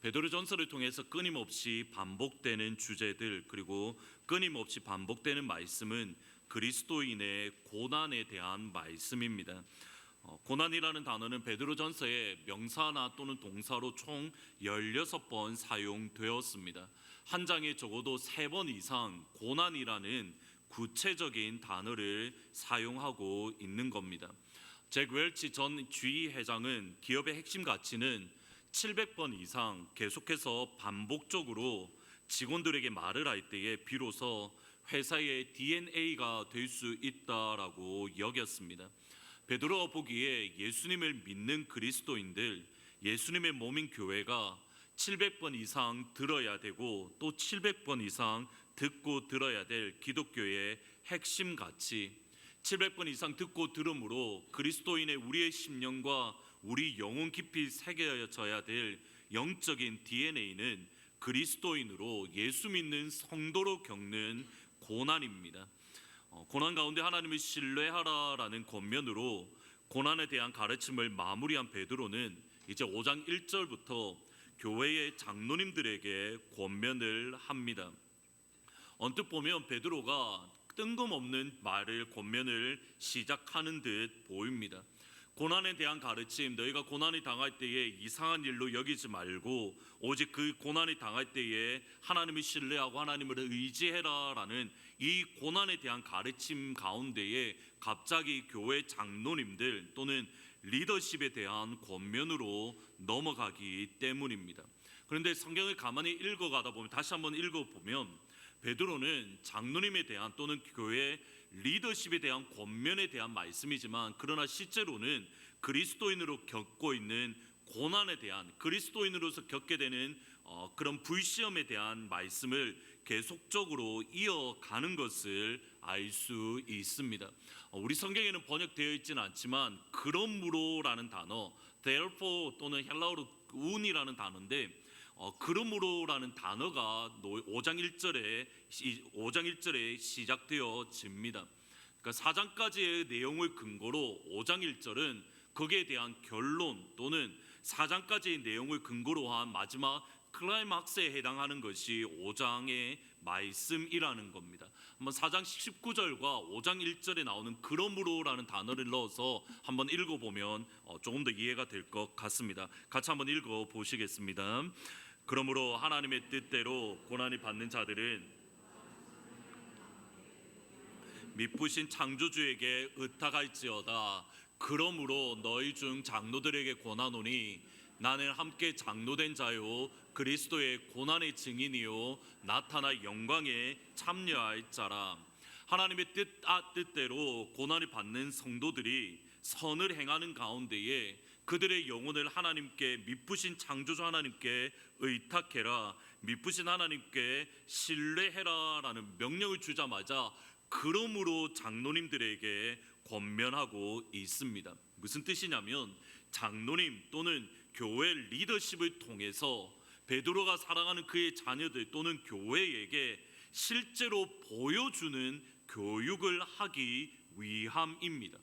베드로전서를 통해서 끊임없이 반복되는 주제들, 그리고 끊임없이 반복되는 말씀은 그리스도인의 고난에 대한 말씀입니다. 고난이라는 단어는 베드로전서의 명사나 또는 동사로 총 16번 사용되었습니다. 한 장에 적어도 3번 이상 고난이라는 구체적인 단어를 사용하고 있는 겁니다. 잭 웰치 전 주의회장은 기업의 핵심 가치는 700번 이상 계속해서 반복적으로 직원들에게 말을 할 때에 비로소 회사의 DNA가 될 수 있다라고 여겼습니다. 베드로가 보기에 예수님을 믿는 그리스도인들, 예수님의 몸인 교회가 700번 이상 들어야 되고 또 700번 이상 듣고 들어야 될 기독교의 핵심 가치, 700번 이상 듣고 들음으로 그리스도인의 우리의 심령과 우리 영혼 깊이 새겨져야 될 영적인 DNA는 그리스도인으로 예수 믿는 성도로 겪는 고난입니다. 고난 가운데 하나님을 신뢰하라라는 권면으로 고난에 대한 가르침을 마무리한 베드로는 이제 5장 1절부터 교회의 장로님들에게 권면을 합니다. 언뜻 보면 베드로가 뜬금없는 말을 권면을 시작하는 듯 보입니다. 고난에 대한 가르침, 너희가 고난이 당할 때에 이상한 일로 여기지 말고 오직 그 고난이 당할 때에 하나님을 신뢰하고 하나님을 의지해라라는 이 고난에 대한 가르침 가운데에 갑자기 교회 장로님들 또는 리더십에 대한 권면으로 넘어가기 때문입니다. 그런데 성경을 가만히 읽어가다 보면, 다시 한번 읽어보면 베드로는 장로님에 대한 또는 교회 리더십에 대한 권면에 대한 말씀이지만, 그러나 실제로는 그리스도인으로 겪고 있는 고난에 대한, 그리스도인으로서 겪게 되는 그런 불시험에 대한 말씀을 계속적으로 이어가는 것을 알 수 있습니다. 우리 성경에는 번역되어 있지는 않지만 그러므로라는 단어, therefore 또는 헬라어로 운이라는 단어인데, 그러므로라는 단어가 5장 1절에 시작되어집니다. 그러니까 4장까지의 내용을 근거로 5장 1절은 거기에 대한 결론 또는 4장까지의 내용을 근거로 한 마지막 클라이막스에 해당하는 것이 5장의 말씀이라는 겁니다. 한번 4장 19절과 5장 1절에 나오는 그러므로라는 단어를 넣어서 한번 읽어보면 조금 더 이해가 될 것 같습니다. 같이 한번 읽어보시겠습니다. 그러므로 하나님의 뜻대로 고난이 받는 자들은 미쁘신 창조주에게 의탁할지어다. 그러므로 너희 중 장로들에게 권하노니 나는 함께 장로된 자요 그리스도의 고난의 증인이요 나타나 영광에 참여할 자라. 하나님의 뜻대로 고난을 받는 성도들이 선을 행하는 가운데에 그들의 영혼을 하나님께, 미쁘신 창조주 하나님께 의탁해라, 미쁘신 하나님께 신뢰해라라는 명령을 주자마자 그러므로 장로님들에게 권면하고 있습니다. 무슨 뜻이냐면 장로님 또는 교회 리더십을 통해서 베드로가 사랑하는 그의 자녀들 또는 교회에게 실제로 보여주는 교육을 하기 위함입니다.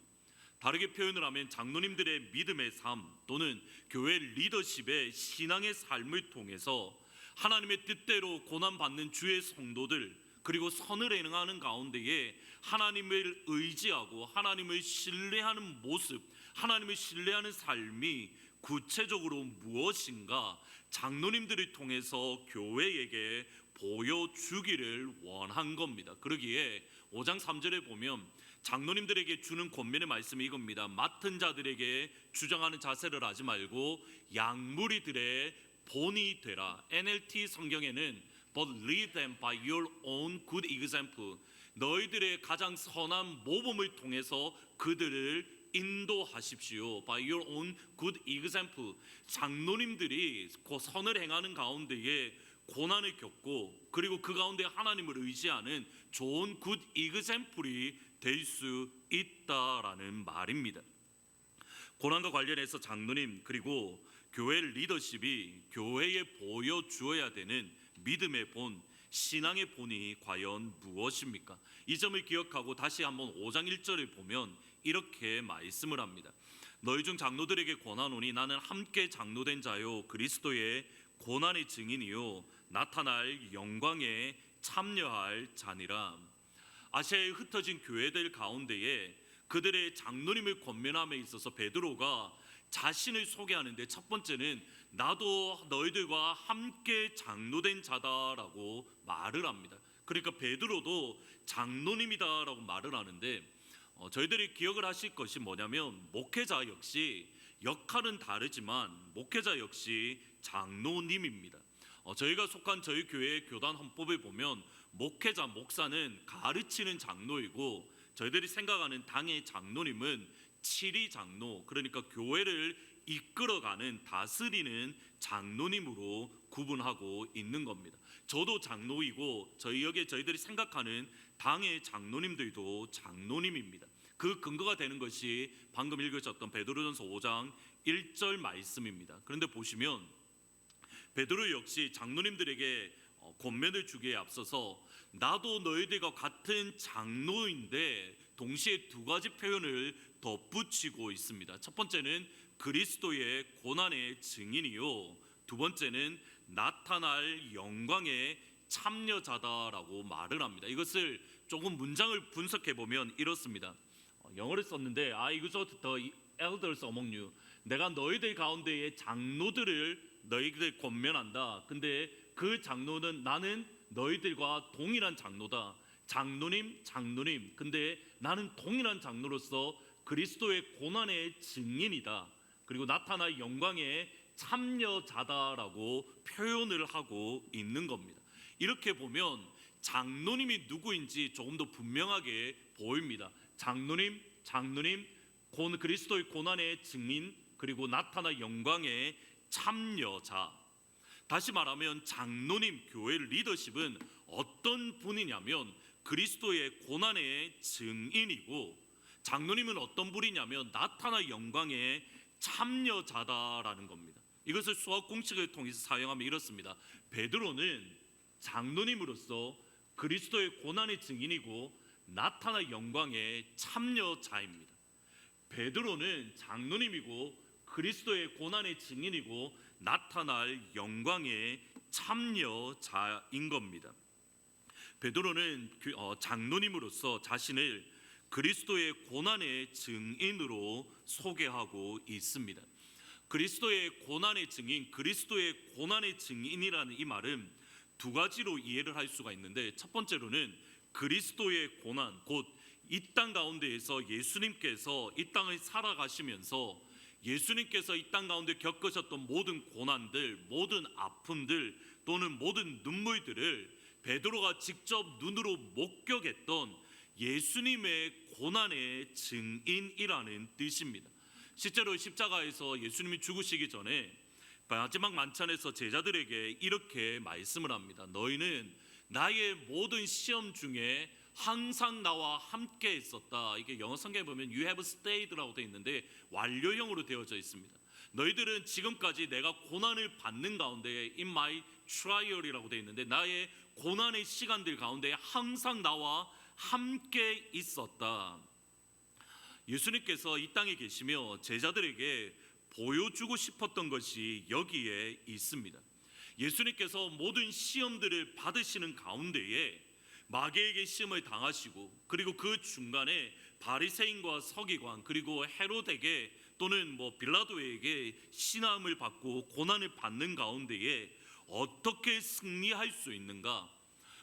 다르게 표현을 하면 장로님들의 믿음의 삶 또는 교회 리더십의 신앙의 삶을 통해서 하나님의 뜻대로 고난받는 주의 성도들, 그리고 선을 행하는 가운데에 하나님을 의지하고 하나님을 신뢰하는 모습, 하나님을 신뢰하는 삶이 구체적으로 무엇인가 장로님들을 통해서 교회에게 보여주기를 원한 겁니다. 그러기에 5장 3절에 보면 장로님들에게 주는 권면의 말씀이 이겁니다. 맡은 자들에게 주장하는 자세를 하지 말고 양무리들의 본이 되라. NLT 성경에는 But lead them by your own good example. 너희들의 가장 선한 모범을 통해서 그들을 인도하십시오. By your own good example. 장로님들이 그 선을 행하는 가운데에 고난을 겪고 그리고 그 가운데 하나님을 의지하는 좋은 굿 example이 될 수 있다라는 말입니다. 고난과 관련해서 장로님 그리고 교회 리더십이 교회에 보여주어야 되는 믿음의 본, 신앙의 본이 과연 무엇입니까? 이 점을 기억하고 다시 한번 5장 1절을 보면 이렇게 말씀을 합니다. 너희 중 장로들에게 권하노니 나는 함께 장로된 자요 그리스도의 고난의 증인이요 나타날 영광에 참여할 자니라. 아시아에 흩어진 교회들 가운데에 그들의 장로님을 권면함에 있어서 베드로가 자신을 소개하는데 첫 번째는 나도 너희들과 함께 장로된 자다라고 말을 합니다. 그러니까 베드로도 장로님이다라고 말을 하는데 저희들이 기억을 하실 것이 뭐냐면 목회자 역시 역할은 다르지만 목회자 역시 장로님입니다. 저희가 속한 저희 교회의 교단 헌법을 보면 목회자, 목사는 가르치는 장로이고 저희들이 생각하는 당의 장로님은 칠위 장로, 그러니까 교회를 이끌어가는 다스리는 장로님으로 구분하고 있는 겁니다. 저도 장로이고 저희들이 생각하는 당의 장로님들도 장로님입니다. 그 근거가 되는 것이 방금 읽으셨던 베드로전서 5장 1절 말씀입니다. 그런데 보시면 베드로 역시 장로님들에게 권면을 주기에 앞서서 나도 너희들과 같은 장로인데 동시에 두 가지 표현을 덧붙이고 있습니다. 첫 번째는 그리스도의 고난의 증인이요, 두 번째는 나타날 영광의 참여자다라고 말을 합니다. 이것을 조금 문장을 분석해 보면 이렇습니다. 영어를 썼는데 I exhort the elders among you. 내가 너희들 가운데의 장로들을 너희들 권면한다. 근데 그 장로는 나는 너희들과 동일한 장로다. 장로님. 근데 나는 동일한 장로로서 그리스도의 고난의 증인이다. 그리고 나타날 영광의 참여자다라고 표현을 하고 있는 겁니다. 이렇게 보면 장로님이 누구인지 조금 더 분명하게 보입니다. 장로님, 그리스도의 고난의 증인, 그리고 나타날 영광의 참여자. 다시 말하면 장로님, 교회 리더십은 어떤 분이냐면 그리스도의 고난의 증인이고, 장로님은 어떤 분이냐면 나타날 영광의 참여자다라는 겁니다. 이것을 수학 공식을 통해서 사용하면 이렇습니다. 베드로는 장로님으로서 그리스도의 고난의 증인이고 나타날 영광의 참여자입니다. 베드로는 장로님이고 그리스도의 고난의 증인이고 나타날 영광의 참여자인 겁니다. 베드로는 장로님으로서 자신을 그리스도의 고난의 증인으로 소개하고 있습니다. 그리스도의 고난의 증인, 그리스도의 고난의 증인이라는 이 말은 두 가지로 이해를 할 수가 있는데, 첫 번째로는 그리스도의 고난, 곧 이 땅 가운데에서 예수님께서 이 땅을 살아가시면서 예수님께서 이 땅 가운데 겪으셨던 모든 고난들, 모든 아픔들 또는 모든 눈물들을 베드로가 직접 눈으로 목격했던 예수님의 고난의 증인이라는 뜻입니다. 실제로 십자가에서 예수님이 죽으시기 전에 마지막 만찬에서 제자들에게 이렇게 말씀을 합니다. 너희는 나의 모든 시험 중에 항상 나와 함께 있었다. 이게 영어 성경에 보면 You have stayed라고 되어 있는데 완료형으로 되어져 있습니다. 너희들은 지금까지 내가 고난을 받는 가운데 In my trial이라고 되어 있는데 나의 고난의 시간들 가운데 항상 나와 함께 있었다. 예수님께서 이 땅에 계시며 제자들에게 보여주고 싶었던 것이 여기에 있습니다. 예수님께서 모든 시험들을 받으시는 가운데에 마귀에게 시험을 당하시고, 그리고 그 중간에 바리새인과 서기관, 그리고 헤롯에게 또는 빌라도에게 시험을 받고 고난을 받는 가운데에 어떻게 승리할 수 있는가?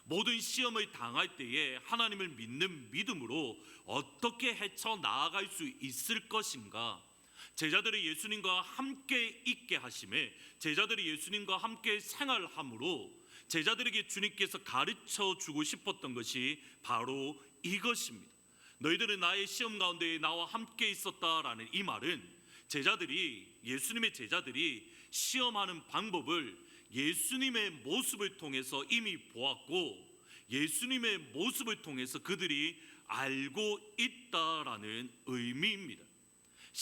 모든 시험을 당할 때에 하나님을 믿는 믿음으로 어떻게 헤쳐 나아갈 수 있을 것인가? 제자들이 예수님과 함께 있게 하심에, 제자들이 예수님과 함께 생활함으로 제자들에게 주님께서 가르쳐 주고 싶었던 것이 바로 이것입니다. 너희들은 나의 시험 가운데 나와 함께 있었다라는 이 말은 예수님의 제자들이 시험하는 방법을 예수님의 모습을 통해서 이미 보았고 예수님의 모습을 통해서 그들이 알고 있다라는 의미입니다.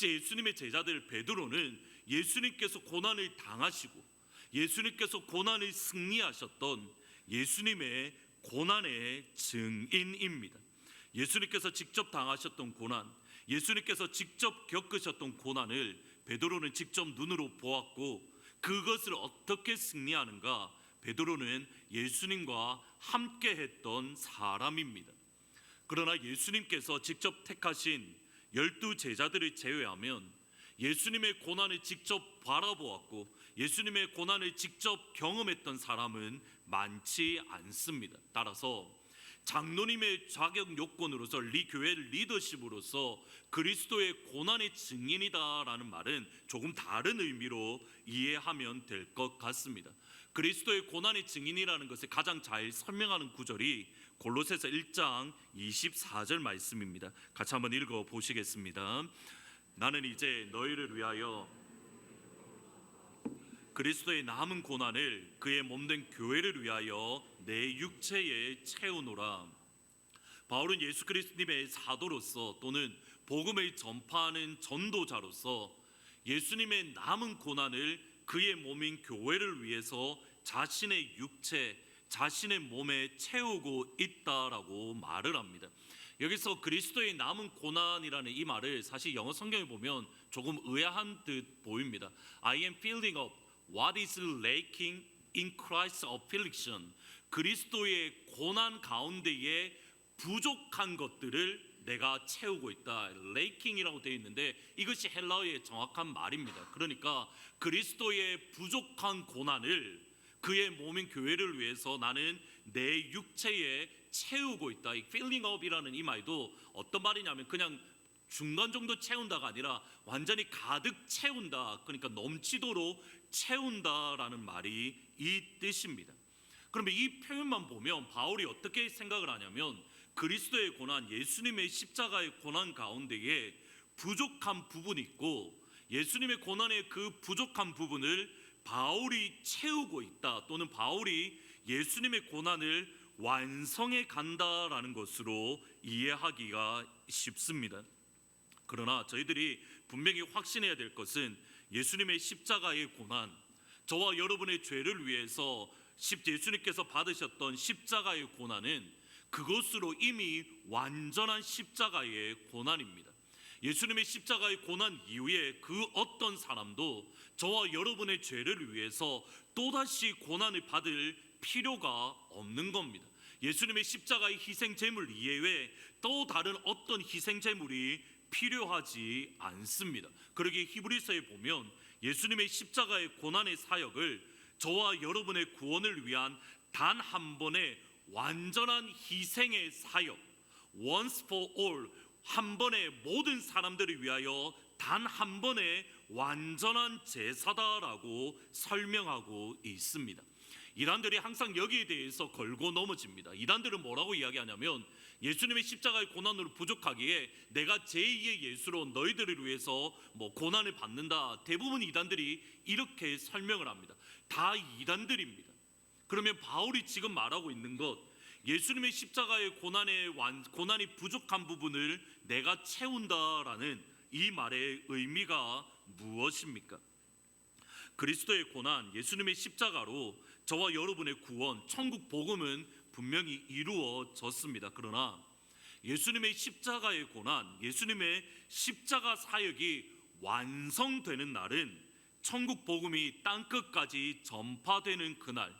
예수님의 제자들 베드로는 예수님께서 고난을 당하시고 예수님께서 고난을 승리하셨던 예수님의 고난의 증인입니다. 예수님께서 직접 당하셨던 고난, 예수님께서 직접 겪으셨던 고난을 베드로는 직접 눈으로 보았고 그것을 어떻게 승리하는가? 베드로는 예수님과 함께 했던 사람입니다. 그러나 예수님께서 직접 택하신 12 제자들을 제외하면 예수님의 고난을 직접 바라보았고 예수님의 고난을 직접 경험했던 사람은 많지 않습니다. 따라서 장로님의 자격 요건으로서 교회 리더십으로서 그리스도의 고난의 증인이다라는 말은 조금 다른 의미로 이해하면 될 것 같습니다. 그리스도의 고난의 증인이라는 것을 가장 잘 설명하는 구절이 골로새서 1장 24절 말씀입니다. 같이 한번 읽어 보시겠습니다. 나는 이제 너희를 위하여 그리스도의 남은 고난을 그의 몸된 교회를 위하여 내 육체에 채우노라. 바울은 예수 그리스도님의 사도로서 또는 복음을 전파하는 전도자로서 예수님의 남은 고난을 그의 몸인 교회를 위해서 자신의 육체, 자신의 몸에 채우고 있다라고 말을 합니다. 여기서 그리스도의 남은 고난이라는 이 말을 사실 영어 성경에 보면 조금 의아한 듯 보입니다. I am filling up what is lacking in Christ's affliction. 그리스도의 고난 가운데에 부족한 것들을 내가 채우고 있다. lacking이라고 되어 있는데 이것이 헬라어의 정확한 말입니다. 그러니까 그리스도의 부족한 고난을 그의 몸인 교회를 위해서 나는 내 육체에 채우고 있다. 이 filling up이라는 이 말도 어떤 말이냐면 그냥 중간 정도 채운다가 아니라 완전히 가득 채운다. 그러니까 넘치도록 채운다라는 말이 이 뜻입니다. 그러면 이 표현만 보면 바울이 어떻게 생각을 하냐면 그리스도의 고난, 예수님의 십자가의 고난 가운데에 부족한 부분이 있고 예수님의 고난의 그 부족한 부분을 바울이 채우고 있다. 또는 바울이 예수님의 고난을 완성해 간다라는 것으로 이해하기가 쉽습니다. 그러나 저희들이 분명히 확신해야 될 것은 예수님의 십자가의 고난, 저와 여러분의 죄를 위해서 예수님께서 받으셨던 십자가의 고난은 그것으로 이미 완전한 십자가의 고난입니다. 예수님의 십자가의 고난 이후에 그 어떤 사람도 저와 여러분의 죄를 위해서 또다시 고난을 받을 필요가 없는 겁니다. 예수님의 십자가의 희생 제물 이외에 또 다른 어떤 희생 제물이 필요하지 않습니다. 그러기에 히브리서에 보면 예수님의 십자가의 고난의 사역을 저와 여러분의 구원을 위한 단 한 번의 완전한 희생의 사역, once for all, 한 번에 모든 사람들을 위하여 단 한 번의 완전한 제사다라고 설명하고 있습니다. 이단들이 항상 여기에 대해서 걸고 넘어집니다. 이단들은 뭐라고 이야기하냐면 예수님의 십자가의 고난으로 부족하기에 내가 제2의 예수로 너희들을 위해서 고난을 받는다. 대부분 이단들이 이렇게 설명을 합니다. 다 이단들입니다. 그러면 바울이 지금 말하고 있는 것, 예수님의 십자가의 고난이 부족한 부분을 내가 채운다라는 이 말의 의미가 무엇입니까? 그리스도의 고난, 예수님의 십자가로 저와 여러분의 구원, 천국 복음은 분명히 이루어졌습니다. 그러나 예수님의 십자가의 고난, 예수님의 십자가 사역이 완성되는 날은 천국 복음이 땅끝까지 전파되는 그날,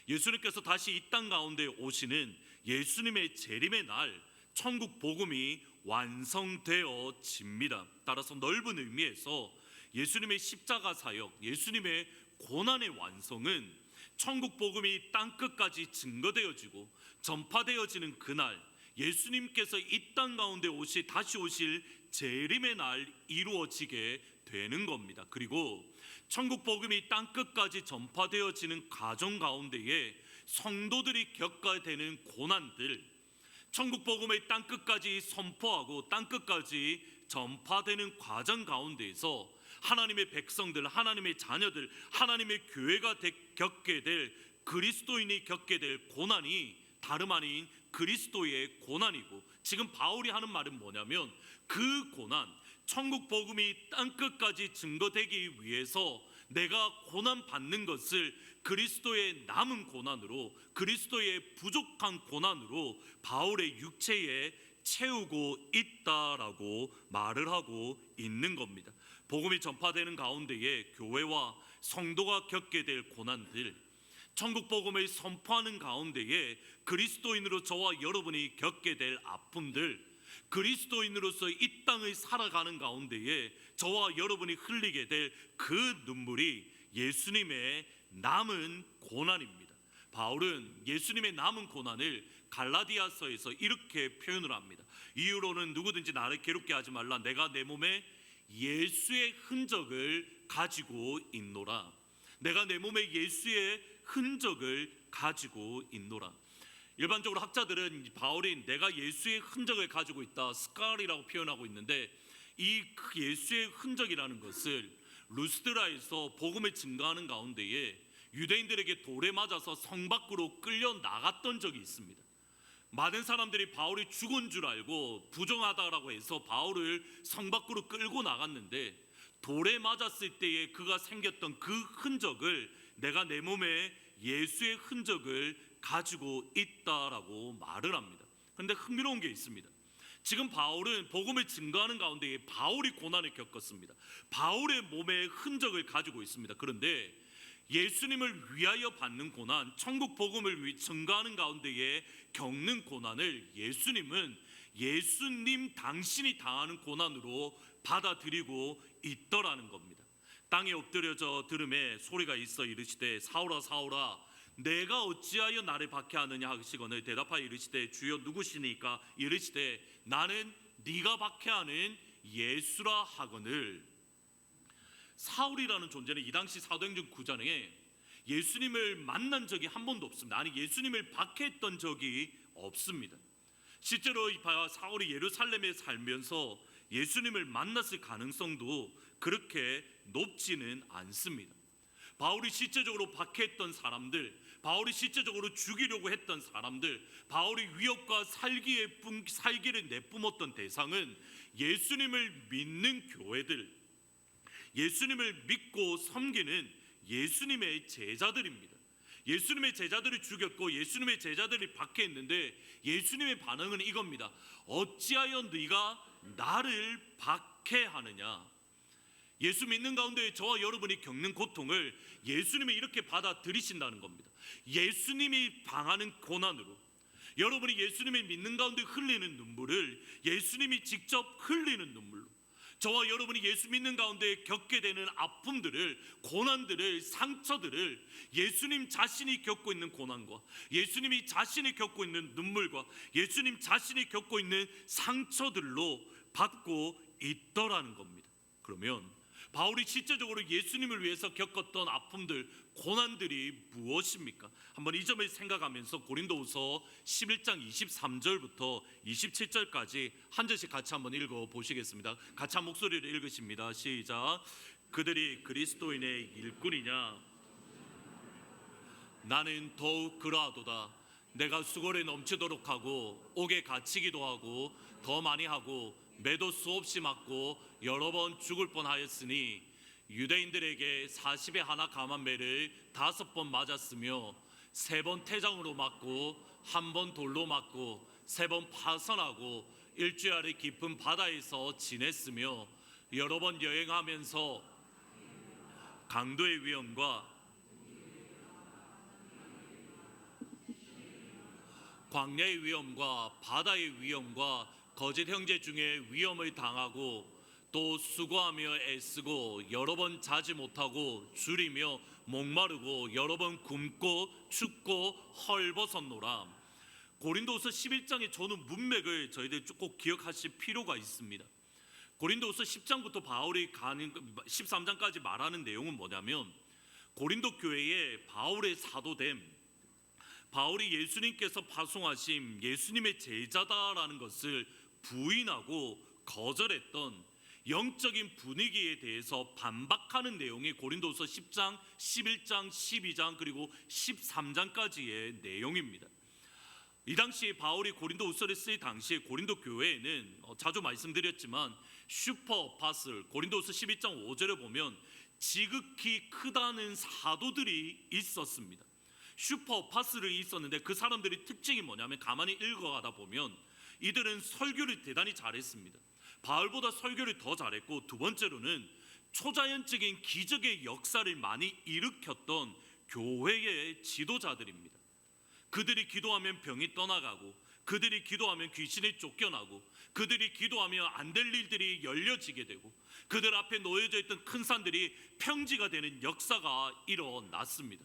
예수님께서 다시 이 땅 가운데 오시는 예수님의 재림의 날, 천국 복음이 완성되어집니다. 따라서 넓은 의미에서 예수님의 십자가 사역, 예수님의 고난의 완성은 천국 복음이 땅끝까지 증거되어지고 전파되어지는 그날, 예수님께서 이 땅 가운데 다시 오실 재림의 날 이루어지게 되는 겁니다. 그리고 천국 복음이 땅끝까지 전파되어지는 과정 가운데에 성도들이 겪어야 되는 고난들, 천국 복음의 땅끝까지 선포하고 땅끝까지 전파되는 과정 가운데에서 하나님의 백성들, 하나님의 자녀들, 하나님의 교회가 겪게 될, 그리스도인이 겪게 될 고난이 다름 아닌 그리스도의 고난이고, 지금 바울이 하는 말은 뭐냐면 그 고난, 천국 복음이 땅끝까지 증거되기 위해서 내가 고난 받는 것을 그리스도의 남은 고난으로, 그리스도의 부족한 고난으로 바울의 육체에 채우고 있다라고 말을 하고 있는 겁니다. 복음이 전파되는 가운데에 교회와 성도가 겪게 될 고난들, 천국 복음을 선포하는 가운데에 그리스도인으로 저와 여러분이 겪게 될 아픔들, 그리스도인으로서 이 땅을 살아가는 가운데에 저와 여러분이 흘리게 될 그 눈물이 예수님의 남은 고난입니다. 바울은 예수님의 남은 고난을 갈라디아서에서 이렇게 표현을 합니다. 이후로는 누구든지 나를 괴롭게 하지 말라. 내가 내 몸에 예수의 흔적을 가지고 있노라. 내가 내 몸에 예수의 흔적을 가지고 있노라. 일반적으로 학자들은 바울이 내가 예수의 흔적을 가지고 있다, 스칼이라고 표현하고 있는데, 이 예수의 흔적이라는 것을 루스드라에서 복음을 증거하는 가운데에 유대인들에게 돌에 맞아서 성 밖으로 끌려 나갔던 적이 있습니다. 많은 사람들이 바울이 죽은 줄 알고 부정하다라고 해서 바울을 성 밖으로 끌고 나갔는데, 돌에 맞았을 때에 그가 생겼던 그 흔적을 내가 내 몸에 예수의 흔적을 가지고 있다라고 말을 합니다. 그런데 흥미로운 게 있습니다. 지금 바울은 복음을 증거하는 가운데에 바울이 고난을 겪었습니다. 바울의 몸에 흔적을 가지고 있습니다. 그런데 예수님을 위하여 받는 고난, 천국 복음을 증거하는 가운데에 겪는 고난을 예수님은 예수님 당신이 당하는 고난으로 받아들이고 있더라는 겁니다. 땅에 엎드려져 들음에 소리가 있어 이르시되 사울아 사울아 내가 어찌하여 나를 박해하느냐 하시거늘 대답하여 이르시되 주여 누구시니까 이르시되 나는 네가 박해하는 예수라 하거늘. 사울이라는 존재는 이 당시 사도행전 9장에 예수님을 만난 적이 한 번도 없습니다. 아니 예수님을 박해했던 적이 없습니다. 실제로 사울이 예루살렘에 살면서 예수님을 만났을 가능성도 그렇게 높지는 않습니다. 바울이 실제적으로 박해했던 사람들, 바울이 실제적으로 죽이려고 했던 사람들, 바울이 위협과 살기를 내뿜었던 대상은 예수님을 믿는 교회들, 예수님을 믿고 섬기는 예수님의 제자들입니다. 예수님의 제자들이 죽였고 예수님의 제자들이 박해했는데 예수님의 반응은 이겁니다. 어찌하여 네가 나를 박해하느냐. 예수 믿는 가운데 저와 여러분이 겪는 고통을 예수님이 이렇게 받아들이신다는 겁니다. 예수님이 당하는 고난으로, 여러분이 예수님을 믿는 가운데 흘리는 눈물을 예수님이 직접 흘리는 눈물로, 저와 여러분이 예수 믿는 가운데 겪게 되는 아픔들을, 고난들을, 상처들을 예수님 자신이 겪고 있는 고난과 예수님이 자신이 겪고 있는 눈물과 예수님 자신이 겪고 있는 상처들로 받고 있더라는 겁니다. 그러면 바울이 실제적으로 예수님을 위해서 겪었던 아픔들, 고난들이 무엇입니까? 한번 이 점을 생각하면서 고린도후서 11장 23절부터 27절까지 한 절씩 같이 한번 읽어보시겠습니다. 같이 한 목소리로 읽으십니다. 시작. 그들이 그리스도인의 일꾼이냐? 나는 더욱 그러하도다. 내가 수고를 넘치도록 하고 옥에 갇히기도 하고 더 많이 하고 매도 수없이 맞고 여러 번 죽을 뻔하였으니 유대인들에게 40에 하나 감한 매를 5번 맞았으며 3번 태장으로 맞고 1번 돌로 맞고 3번 파선하고 일주일에 깊은 바다에서 지냈으며 여러 번 여행하면서 강도의 위험과 광야의 위험과 바다의 위험과 거짓 형제 중에 위험을 당하고 또 수고하며 애쓰고 여러 번 자지 못하고 줄이며 목마르고 여러 번 굶고 춥고 헐벗었노라. 고린도후서 11장의 저는 문맥을 저희들 꼭 기억하실 필요가 있습니다. 고린도후서 10장부터 바울이 가는 13장까지 말하는 내용은 뭐냐면 고린도 교회에 바울의 사도됨, 바울이 예수님께서 파송하신 예수님의 제자다라는 것을 부인하고 거절했던 영적인 분위기에 대해서 반박하는 내용이 고린도후서 10장, 11장, 12장 그리고 13장까지의 내용입니다. 이 당시 바울이 고린도후서를 쓸 당시에 고린도 교회에는 자주 말씀드렸지만 슈퍼 어파슬, 고린도후서 11장 5절에 보면 지극히 크다는 사도들이 있었습니다. 슈퍼 어파슬이 있었는데 그 사람들의 특징이 뭐냐면 가만히 읽어가다 보면 이들은 설교를 대단히 잘했습니다. 바울보다 설교를 더 잘했고 두 번째로는 초자연적인 기적의 역사를 많이 일으켰던 교회의 지도자들입니다. 그들이 기도하면 병이 떠나가고, 그들이 기도하면 귀신이 쫓겨나고, 그들이 기도하면 안 될 일들이 열려지게 되고, 그들 앞에 놓여져 있던 큰 산들이 평지가 되는 역사가 일어났습니다.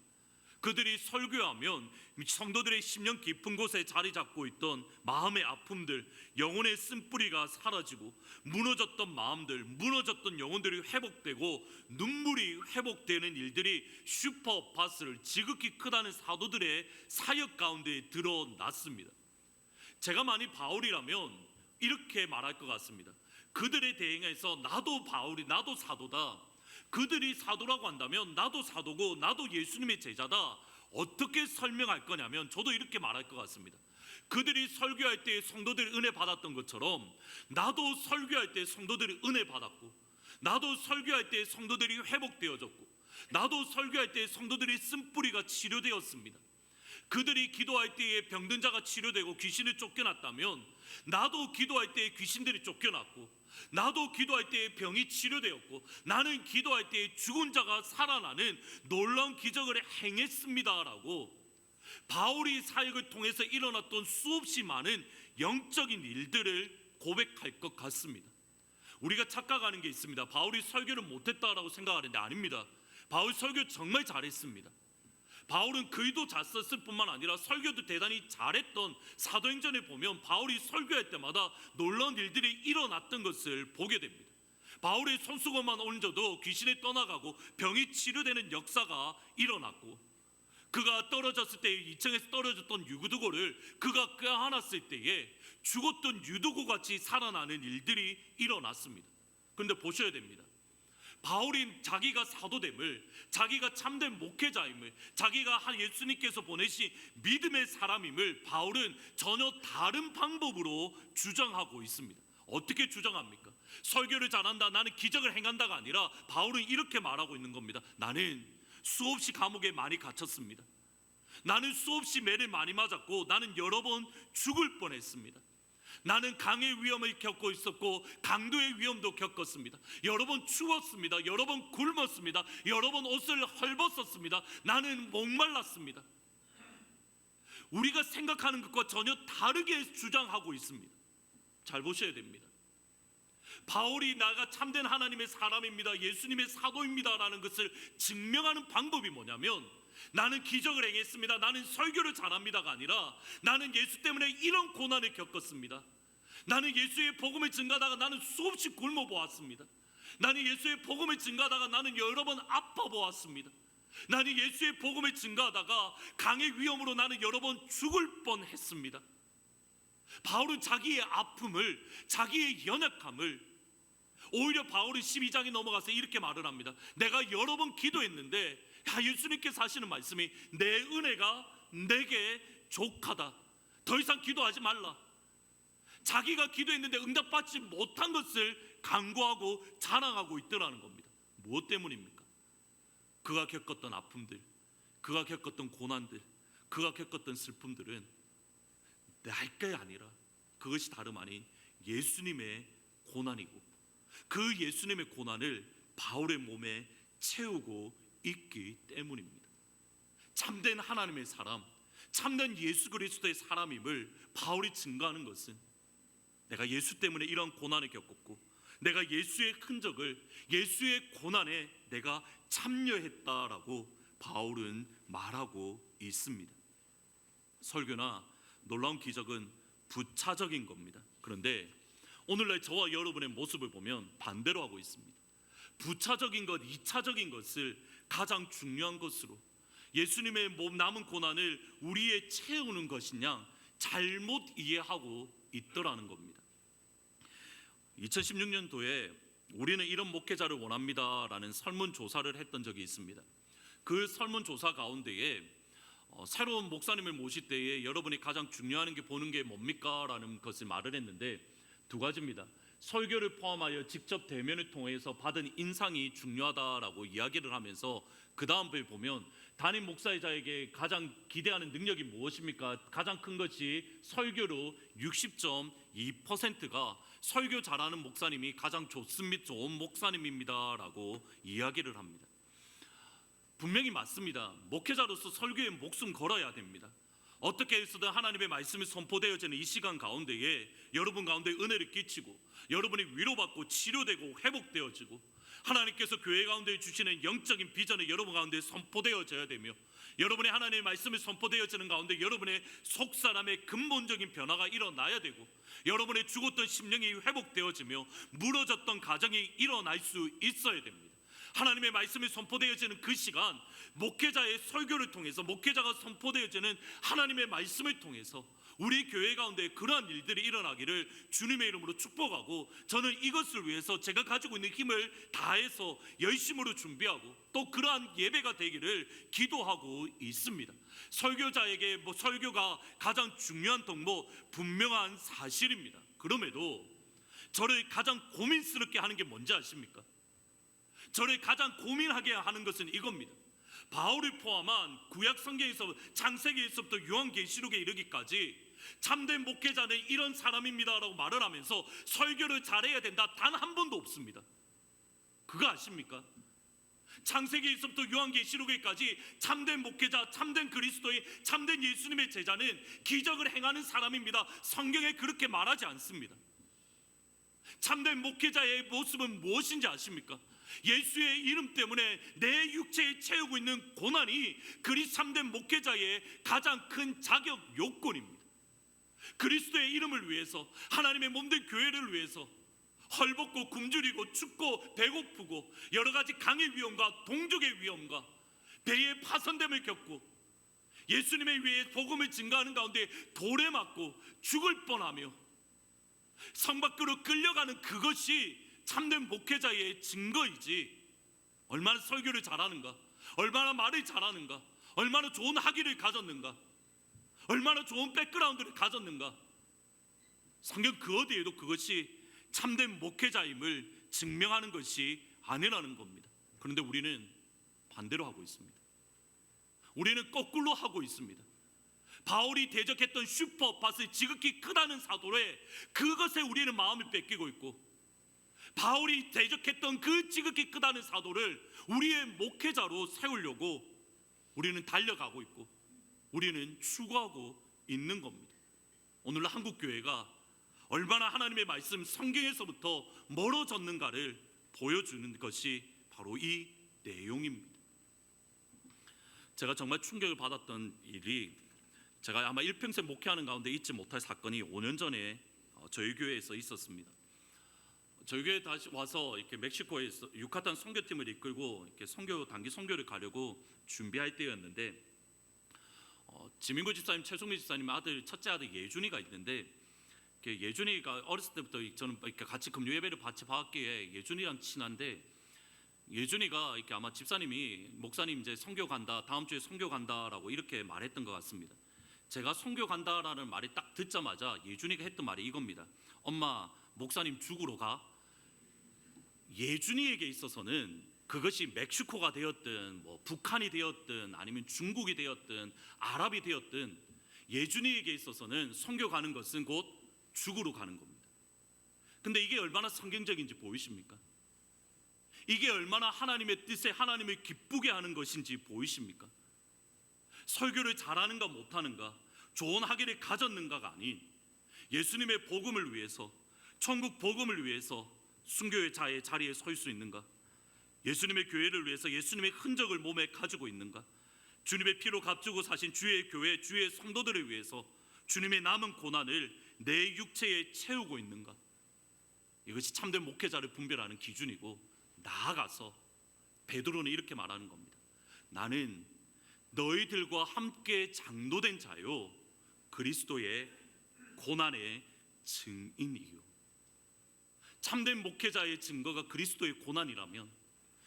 그들이 설교하면 성도들의 심령 깊은 곳에 자리 잡고 있던 마음의 아픔들, 영혼의 쓴뿌리가 사라지고, 무너졌던 마음들, 무너졌던 영혼들이 회복되고, 눈물이 회복되는 일들이 슈퍼파스를 지극히 크다는 사도들의 사역 가운데 드러났습니다. 제가 만일 바울이라면 이렇게 말할 것 같습니다. 그들에 대응해서 나도 바울이, 나도 사도다. 그들이 사도라고 한다면 나도 사도고 나도 예수님의 제자다. 어떻게 설명할 거냐면 저도 이렇게 말할 것 같습니다. 그들이 설교할 때 성도들이 은혜 받았던 것처럼 나도 설교할 때 성도들이 은혜 받았고, 나도 설교할 때 성도들이 회복되어졌고, 나도 설교할 때 성도들이 쓴뿌리가 치료되었습니다. 그들이 기도할 때에 병든 자가 치료되고 귀신이 쫓겨났다면 나도 기도할 때에 귀신들이 쫓겨났고, 나도 기도할 때에 병이 치료되었고, 나는 기도할 때에 죽은 자가 살아나는 놀라운 기적을 행했습니다라고 바울이 사역을 통해서 일어났던 수없이 많은 영적인 일들을 고백할 것 같습니다. 우리가 착각하는 게 있습니다. 바울이 설교를 못했다라고 생각하는데 아닙니다. 바울 설교 정말 잘했습니다. 바울은 글도 잘 썼을 뿐만 아니라 설교도 대단히 잘했던, 사도행전에 보면 바울이 설교할 때마다 놀라운 일들이 일어났던 것을 보게 됩니다. 바울의 손수건만 얹어도 귀신이 떠나가고 병이 치료되는 역사가 일어났고, 그가 떨어졌을 때 2층에서 떨어졌던 유두고를 그가 껴안았을 때에 죽었던 유두고같이 살아나는 일들이 일어났습니다. 그런데 보셔야 됩니다. 바울이 자기가 사도됨을, 자기가 참된 목회자임을, 자기가 예수님께서 보내신 믿음의 사람임을 바울은 전혀 다른 방법으로 주장하고 있습니다. 어떻게 주장합니까? 설교를 잘한다, 나는 기적을 행한다가 아니라 바울은 이렇게 말하고 있는 겁니다. 나는 수없이 감옥에 많이 갇혔습니다. 나는 수없이 매를 많이 맞았고, 나는 여러 번 죽을 뻔했습니다. 나는 강의 위험을 겪고 있었고 강도의 위험도 겪었습니다. 여러 번 추웠습니다. 여러 번 굶었습니다. 여러 번 옷을 헐벗었습니다. 나는 목말랐습니다. 우리가 생각하는 것과 전혀 다르게 주장하고 있습니다. 잘 보셔야 됩니다. 바울이 나가 참된 하나님의 사람입니다, 예수님의 사도입니다 라는 것을 증명하는 방법이 뭐냐면, 나는 기적을 행했습니다, 나는 설교를 잘합니다가 아니라 나는 예수 때문에 이런 고난을 겪었습니다. 나는 예수의 복음을 증가하다가 나는 수없이 굶어 보았습니다. 나는 예수의 복음을 증가하다가 나는 여러 번 아파 보았습니다. 나는 예수의 복음을 증가하다가 강의 위험으로 나는 여러 번 죽을 뻔했습니다. 바울은 자기의 아픔을, 자기의 연약함을, 오히려 바울은 12장에 넘어가서 이렇게 말을 합니다. 내가 여러 번 기도했는데 예수님께서 하시는 말씀이 내 은혜가 내게 족하다. 더 이상 기도하지 말라. 자기가 기도했는데 응답받지 못한 것을 간구하고 자랑하고 있더라는 겁니다. 무엇 때문입니까? 그가 겪었던 아픔들, 그가 겪었던 고난들, 그가 겪었던 슬픔들은 날 게 아니라 그것이 다름 아닌 예수님의 고난이고, 그 예수님의 고난을 바울의 몸에 채우고 있기 때문입니다. 참된 하나님의 사람, 참된 예수 그리스도의 사람임을 바울이 증거하는 것은 내가 예수 때문에 이런 고난을 겪었고, 내가 예수의 흔적을, 예수의 고난에 내가 참여했다라고 바울은 말하고 있습니다. 설교나 놀라운 기적은 부차적인 겁니다. 그런데 오늘날 저와 여러분의 모습을 보면 반대로 하고 있습니다. 부차적인 것, 2차적인 것을 가장 중요한 것으로, 예수님의 몸 남은 고난을 우리에 채우는 것이냐 잘못 이해하고 있더라는 겁니다. 2016년도에 우리는 이런 목회자를 원합니다라는 설문조사를 했던 적이 있습니다. 그 설문조사 가운데에 새로운 목사님을 모실 때에 여러분이 가장 중요한 게 보는 게 뭡니까? 라는 것을 말을 했는데 두 가지입니다. 설교를 포함하여 직접 대면을 통해서 받은 인상이 중요하다라고 이야기를 하면서 그 다음을 보면 담임 목사이자에게 가장 기대하는 능력이 무엇입니까? 가장 큰 것이 설교로 60.2%가 설교 잘하는 목사님이 가장 좋은 목사님입니다라고 이야기를 합니다. 분명히 맞습니다. 목회자로서 설교에 목숨 걸어야 됩니다. 어떻게 해서든 하나님의 말씀이 선포되어지는 이 시간 가운데에 여러분 가운데 은혜를 끼치고 여러분이 위로받고 치료되고 회복되어지고 하나님께서 교회 가운데 주시는 영적인 비전이 여러분 가운데 선포되어져야 되며 여러분의 하나님의 말씀이 선포되어지는 가운데 여러분의 속사람의 근본적인 변화가 일어나야 되고 여러분의 죽었던 심령이 회복되어지며 무너졌던 가정이 일어날 수 있어야 됩니다. 하나님의 말씀이 선포되어지는 그 시간, 목회자의 설교를 통해서 목회자가 선포되어지는 하나님의 말씀을 통해서 우리 교회 가운데 그러한 일들이 일어나기를 주님의 이름으로 축복하고, 저는 이것을 위해서 제가 가지고 있는 힘을 다해서 열심으로 준비하고 또 그러한 예배가 되기를 기도하고 있습니다. 설교자에게 설교가 가장 중요한 덕목 분명한 사실입니다. 그럼에도 저를 가장 고민스럽게 하는 게 뭔지 아십니까? 저를 가장 고민하게 하는 것은 이겁니다. 바울을 포함한 구약 성경에서 창세기에서부터 요한계시록에 이르기까지 참된 목회자는 이런 사람입니다라고 말을 하면서 설교를 잘해야 된다 단 한 번도 없습니다. 그거 아십니까? 창세기에서부터 요한계시록에까지 참된 목회자, 참된 그리스도의, 참된 예수님의 제자는 기적을 행하는 사람입니다. 성경에 그렇게 말하지 않습니다. 참된 목회자의 모습은 무엇인지 아십니까? 예수의 이름 때문에 내 육체에 채우고 있는 고난이 참된 목회자의 가장 큰 자격 요건입니다. 그리스도의 이름을 위해서, 하나님의 몸된 교회를 위해서 헐벗고 굶주리고 춥고 배고프고 여러 가지 강의 위험과 동족의 위험과 배의 파손됨을 겪고 예수님의 위에 복음을 증거하는 가운데 돌에 맞고 죽을 뻔하며 성 밖으로 끌려가는 그것이 참된 목회자의 증거이지, 얼마나 설교를 잘하는가, 얼마나 말을 잘하는가, 얼마나 좋은 학위를 가졌는가, 얼마나 좋은 백그라운드를 가졌는가, 성경 그 어디에도 그것이 참된 목회자임을 증명하는 것이 아니라는 겁니다. 그런데 우리는 반대로 하고 있습니다. 우리는 거꾸로 하고 있습니다. 바울이 대적했던 슈퍼팟이 지극히 크다는 사도에 그것에 우리는 마음을 뺏기고 있고, 바울이 대적했던 그 지극히 크다는 사도를 우리의 목회자로 세우려고 우리는 달려가고 있고 우리는 추구하고 있는 겁니다. 오늘날 한국교회가 얼마나 하나님의 말씀 성경에서부터 멀어졌는가를 보여주는 것이 바로 이 내용입니다. 제가 정말 충격을 받았던 일이, 제가 아마 일평생 목회하는 가운데 잊지 못할 사건이 5년 전에 저희 교회에서 있었습니다. 저희 교회에 다시 와서 이렇게 멕시코에서 유카탄 선교팀을 이끌고 이렇게 단기 선교를 가려고 준비할 때였는데, 지민구 집사님, 최송미 집사님 아들, 첫째 아들 예준이가 있는데, 예준이가 어렸을 때부터 저는 이렇게 같이 금요 예배를 같이 받았기에 예준이랑 친한데, 예준이가 이렇게 아마 집사님이 목사님 이제 선교 간다, 다음 주에 선교 간다라고 이렇게 말했던 것 같습니다. 제가 선교 간다라는 말이 딱 듣자마자 예준이가 했던 말이 이겁니다. 엄마, 목사님 죽으러 가? 예준이에게 있어서는 그것이 멕시코가 되었든 북한이 되었든 아니면 중국이 되었든 아랍이 되었든 예준이에게 있어서는 선교 가는 것은 곧 죽으러 가는 겁니다. 근데 이게 얼마나 성경적인지 보이십니까? 이게 얼마나 하나님의 뜻에 하나님을 기쁘게 하는 것인지 보이십니까? 설교를 잘하는가 못하는가, 좋은 학위를 가졌는가가 아닌 예수님의 복음을 위해서, 천국 복음을 위해서 순교의 자리에 설 수 있는가, 예수님의 교회를 위해서 예수님의 흔적을 몸에 가지고 있는가, 주님의 피로 값주고 사신 주의 교회, 주의 성도들을 위해서 주님의 남은 고난을 내 육체에 채우고 있는가, 이것이 참된 목회자를 분별하는 기준이고, 나아가서 베드로는 이렇게 말하는 겁니다. 나는 너희들과 함께 장로된 자요 그리스도의 고난의 증인이요. 참된 목회자의 증거가 그리스도의 고난이라면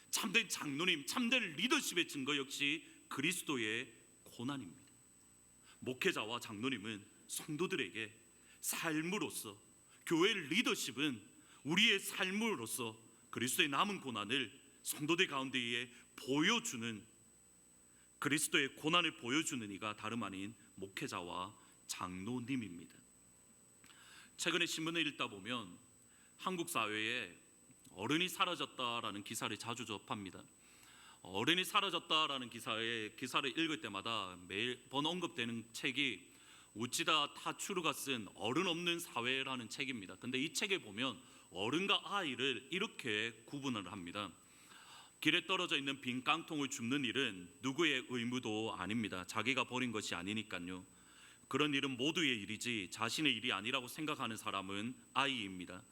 참된 장로님, 참된 리더십의 증거 역시 그리스도의 고난입니다. 목회자와 장로님은 성도들에게 삶으로서, 교회 리더십은 우리의 삶으로서 그리스도의 남은 고난을 성도들 가운데에 보여주는, 그리스도의 고난을 보여주는 이가 다름 아닌 목회자와 장로님입니다. 최근에 신문을 읽다 보면 한국 사회에 어른이 사라졌다라는 기사를 자주 접합니다. 어른이 사라졌다라는 기사를 읽을 때마다 매번 언급되는 책이 우치다 타츠루가 쓴 어른 없는 사회라는 책입니다. 근데 이 책에 보면 어른과 아이를 이렇게 구분을 합니다. 길에 떨어져 있는 빈 깡통을 줍는 일은 누구의 의무도 아닙니다. 자기가 버린 것이 아니니까요. 그런 일은 모두의 일이지 자신의 일이 아니라고 생각하는 사람은 아이입니다.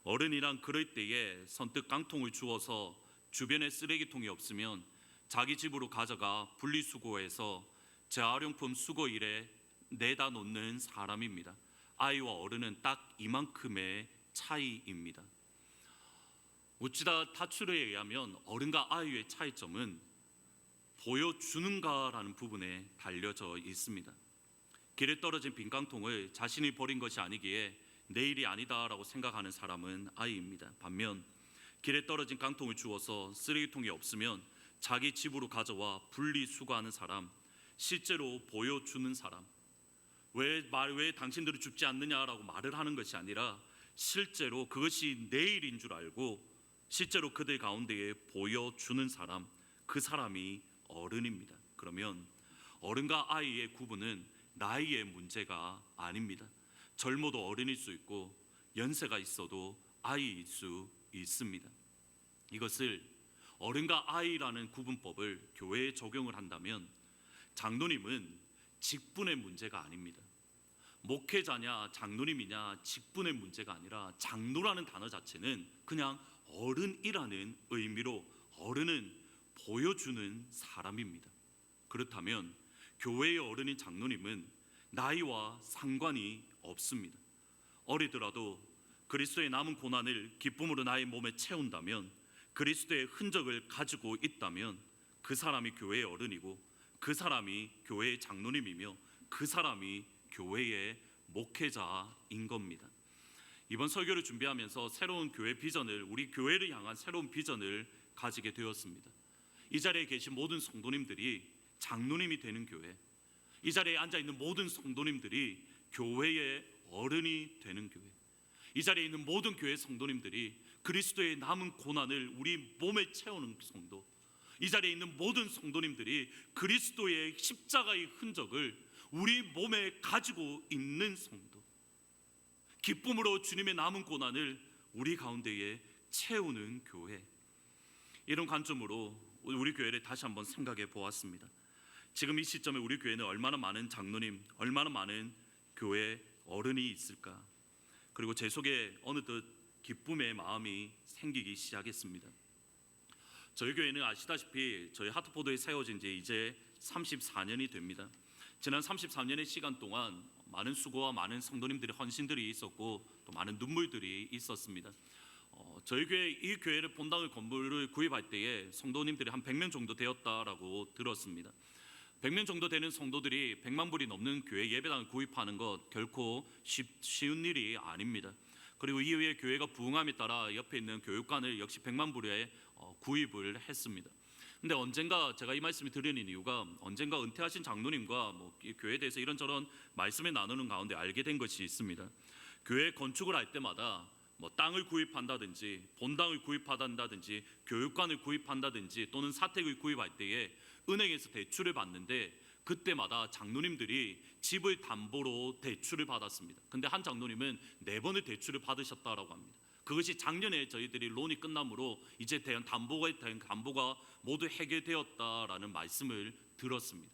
어른이란 그럴 때에 선뜻 깡통을 주어서 주변에 쓰레기통이 없으면 자기 집으로 가져가 분리수거해서 재활용품 수거일에 내다 놓는 사람입니다. 아이와 어른은 딱 이만큼의 차이입니다. 우치다 타츠루에 의하면 어른과 아이의 차이점은 보여주는가라는 부분에 달려져 있습니다. 길에 떨어진 빈 깡통을 자신이 버린 것이 아니기에 내 일이 아니다라고 생각하는 사람은 아이입니다. 반면 길에 떨어진 깡통을 주워서 쓰레기통이 없으면 자기 집으로 가져와 분리수거하는 사람, 실제로 보여주는 사람, 왜 당신들이 줍지 않느냐라고 말을 하는 것이 아니라 실제로 그것이 내 일인 줄 알고 실제로 그들 가운데에 보여주는 사람, 그 사람이 어른입니다. 그러면 어른과 아이의 구분은 나이의 문제가 아닙니다. 젊어도 어른일 수 있고 연세가 있어도 아이일 수 있습니다. 이것을 어른과 아이라는 구분법을 교회에 적용을 한다면 장로님은 직분의 문제가 아닙니다. 목회자냐 장로님이냐 직분의 문제가 아니라 장로라는 단어 자체는 그냥 어른이라는 의미로 어른은 보여주는 사람입니다. 그렇다면 교회의 어른인 장로님은 나이와 상관이 없습니다. 어리더라도 그리스도의 남은 고난을 기쁨으로 나의 몸에 채운다면, 그리스도의 흔적을 가지고 있다면 그 사람이 교회의 어른이고 그 사람이 교회의 장로님이며 그 사람이 교회의 목회자인 겁니다. 이번 설교를 준비하면서 새로운 교회 비전을, 우리 교회를 향한 새로운 비전을 가지게 되었습니다. 이 자리에 계신 모든 성도님들이 장로님이 되는 교회, 이 자리에 앉아있는 모든 성도님들이 교회의 어른이 되는 교회, 이 자리에 있는 모든 교회 성도님들이 그리스도의 남은 고난을 우리 몸에 채우는 성도, 이 자리에 있는 모든 성도님들이 그리스도의 십자가의 흔적을 우리 몸에 가지고 있는 성도, 기쁨으로 주님의 남은 고난을 우리 가운데에 채우는 교회, 이런 관점으로 우리 교회를 다시 한번 생각해 보았습니다. 지금 이 시점에 우리 교회는 얼마나 많은 장로님, 얼마나 많은 교회 어른이 있을까? 그리고 제 속에 어느덧 기쁨의 마음이 생기기 시작했습니다. 저희 교회는 아시다시피 저희 하트포드에 세워진 지 이제 34년이 됩니다. 지난 34년의 시간 동안 많은 수고와 많은 성도님들의 헌신들이 있었고 또 많은 눈물들이 있었습니다. 저희 교회, 이 교회를 본당을 건물을 구입할 때에 성도님들이 한 100명 정도 되었다라고 들었습니다. 100명 정도 되는 성도들이 100만 불이 넘는 교회 예배당을 구입하는 것 결코 쉬운 일이 아닙니다. 그리고 이후에 교회가 부흥함에 따라 옆에 있는 교육관을 역시 100만 불에 구입을 했습니다. 근데 언젠가 제가 이 말씀을 드리는 이유가, 언젠가 은퇴하신 장로님과 교회에 대해서 이런저런 말씀을 나누는 가운데 알게 된 것이 있습니다. 교회 건축을 할 때마다 땅을 구입한다든지 본당을 구입한다든지 교육관을 구입한다든지 또는 사택을 구입할 때에 은행에서 대출을 받는데 그때마다 장로님들이 집을 담보로 대출을 받았습니다. 근데 한 장로님은 4번의 대출을 받으셨다라고 합니다. 그것이 작년에 저희들이 론이 끝나므로 이제 대한 담보가 모두 해결되었다라는 말씀을 들었습니다.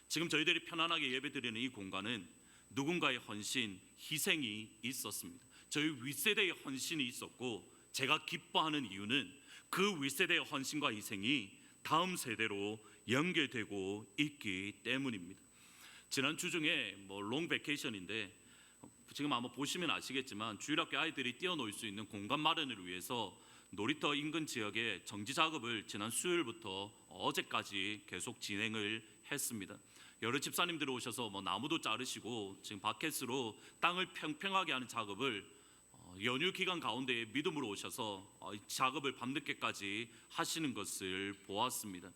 지금 저희들이 편안하게 예배드리는 이 공간은 누군가의 헌신, 희생이 있었습니다. 저희 윗세대의 헌신이 있었고, 제가 기뻐하는 이유는 그 윗세대의 헌신과 희생이 다음 세대로 연결되고 있기 때문입니다. 지난 주 중에 롱 베케이션인데 지금 아마 보시면 아시겠지만 주일학교 아이들이 뛰어놀 수 있는 공간 마련을 위해서 놀이터 인근 지역에 정지 작업을 지난 수요일부터 어제까지 계속 진행을 했습니다. 여러 집사님들 오셔서 나무도 자르시고 지금 바켓으로 땅을 평평하게 하는 작업을 연휴 기간 가운데 믿음으로 오셔서 작업을 밤늦게까지 하시는 것을 보았습니다.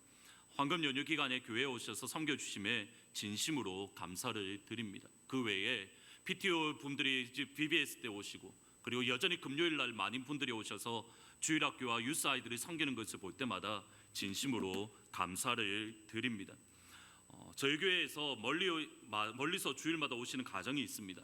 황금 연휴 기간에 교회에 오셔서 섬겨주심에 진심으로 감사를 드립니다. 그 외에 PTO 분들이 BBS 때 오시고, 그리고 여전히 금요일 날 많은 분들이 오셔서 주일학교와 유스 아이들이 섬기는 것을 볼 때마다 진심으로 감사를 드립니다. 저희 교회에서 멀리서 주일마다 오시는 가정이 있습니다.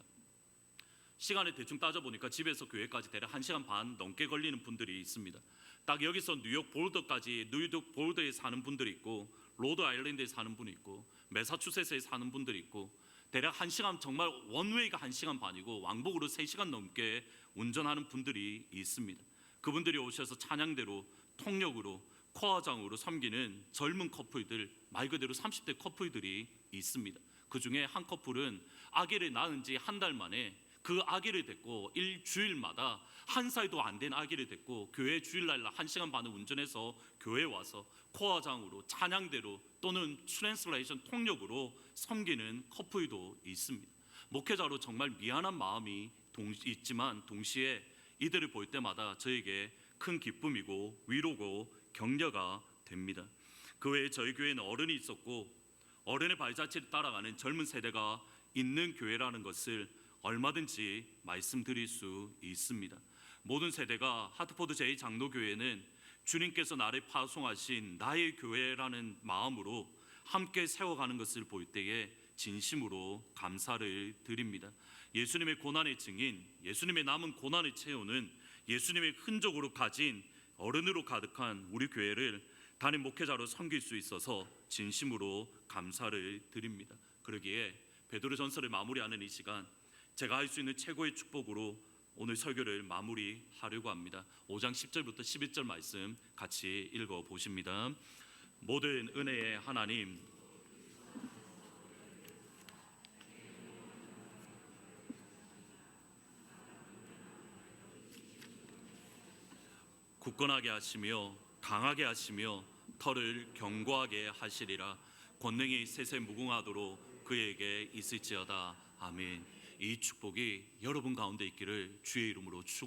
시간을 대충 따져보니까 집에서 교회까지 대략 1시간 반 넘게 걸리는 분들이 있습니다. 딱 여기서 뉴욕 볼더에 사는 분들이 있고, 로드 아일랜드에 사는 분이 있고, 매사추세츠에 사는 분들이 있고, 대략 1시간, 정말 원웨이가 1시간 반이고 왕복으로 3시간 넘게 운전하는 분들이 있습니다. 그분들이 오셔서 찬양대로, 통역으로, 코화장으로 섬기는 젊은 커플들, 말 그대로 30대 커플들이 있습니다. 그 중에 한 커플은 아기를 낳은 지 한 달 만에 그 아기를 데리고 일주일마다 1살도 안 된 아기를 데리고 교회 주일날 1시간 반을 운전해서 교회에 와서 코화장으로, 찬양대로 또는 트랜슬레이션 통역으로 섬기는 커플도 있습니다. 목회자로 정말 미안한 마음이 있지만 동시에 이들을 볼 때마다 저에게 큰 기쁨이고 위로고 격려가 됩니다. 그 외에 저희 교회는 어른이 있었고, 어른의 발자취를 따라가는 젊은 세대가 있는 교회라는 것을 얼마든지 말씀드릴 수 있습니다. 모든 세대가 하트포드 제2장로교회는 주님께서 나를 파송하신 나의 교회라는 마음으로 함께 세워가는 것을 볼 때에 진심으로 감사를 드립니다. 예수님의 고난의 증인, 예수님의 남은 고난을 채우는 예수님의 흔적으로 가진 어른으로 가득한 우리 교회를 담임 목회자로 섬길 수 있어서 진심으로 감사를 드립니다. 그러기에 베드로전서를 마무리하는 이 시간, 제가 할 수 있는 최고의 축복으로 오늘 설교를 마무리하려고 합니다. 5장 10절부터 11절 말씀 같이 읽어보십니다. 모든 은혜의 하나님, 굳건하게 하시며 강하게 하시며 털을 견고하게 하시리라. 권능이 세세 무궁하도록 그에게 있을지어다. 아멘. 이 축복이 여러분 가운데 있기를 주의 이름으로 축복합니다.